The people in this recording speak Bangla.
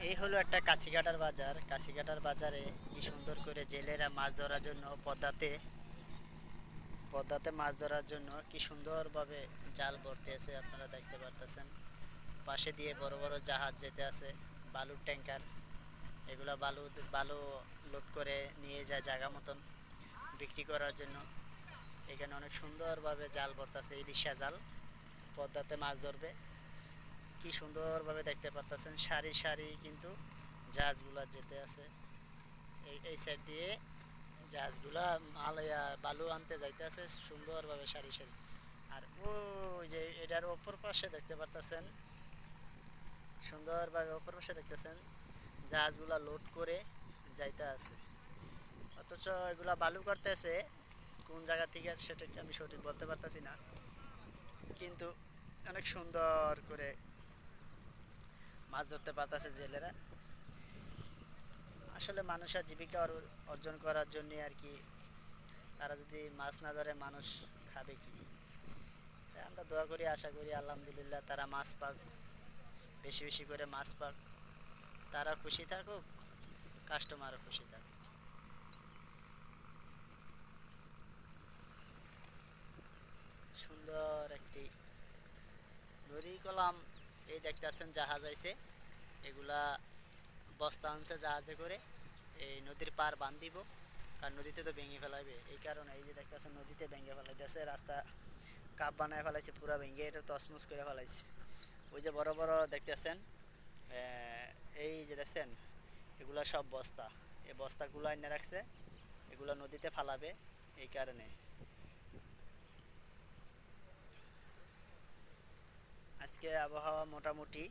এই হলো একটা কাছিকাটার বাজার। কাছিকাটার বাজারে কি সুন্দর করে জেলেরা মাছ ধরার জন্য পদ্মাতে মাছ ধরার জন্য কি সুন্দরভাবে জাল ভরতে আছে, আপনারা দেখতে পারতেছেন। পাশে দিয়ে বড় বড় জাহাজ যেতে আছে, বালুর ট্যাঙ্কার। এগুলা বালু বালু লোড করে নিয়ে যায় জায়গা মতন বিক্রি করার জন্য। এখানে অনেক সুন্দরভাবে জাল ভরতেছে, ইলিশা জাল। পদ্মাতে মাছ ধরবে, কি সুন্দরভাবে দেখতে পারতেছেন। সারি সারি কিন্তু জাহাজগুলা যেতে আছে এই সাইড দিয়ে। জাহাজগুলা বালু আনতে যাইতে আছে সুন্দরভাবে সারি সারি। আর ওই যে এটার অপর পাশে দেখতে পারতেছেন, সুন্দরভাবে অপর পাশে দেখতেছেন জাহাজগুলা লোড করে যাইতে আছে। অথচ এগুলা বালু করতেছে কোন জায়গা থেকে সেটা আমি সঠিক বলতে পারতেছি না, কিন্তু অনেক সুন্দর করে মাছ ধরতে পারতেছে জেলেরা। আসলে মানুষের জীবিকা অর্জন করার জন্য আর কি। তারা যদি মাছ না ধরে মানুষ খাবে কি? তাই আমরা দোয়া করি, আশা করি আলহামদুলিল্লাহ তারা মাছ পাক, বেশি বেশি করে মাছ পাক। তারা খুশি থাকুক, কাস্টমারও খুশি থাকুক। সুন্দর একটি নদী কলাম। এই দেখতেছেন জাহাজ আইছে, এগুলা বস্তা আনছে জাহাজে করে, এই নদীর পার বান্ধিব। কারণ নদীতে তো ভেঙে ফেলাইবে, এই কারণে এই যে দেখতেছেন নদীতে ভেঙে ফেলাইতেছে। রাস্তা কাপ বানায় ফেলাইছে, পুরা ভেঙে এটা তছমছ করে ফেলাইছে। ওই যে বড় বড় দেখতেছেন, এই যে দেখছেন, এগুলা সব বস্তা। এই বস্তাগুলো এনে রাখছে, এগুলো নদীতে ফালাবে। এই কারণে আজকে আবহাওয়া মোটামুটি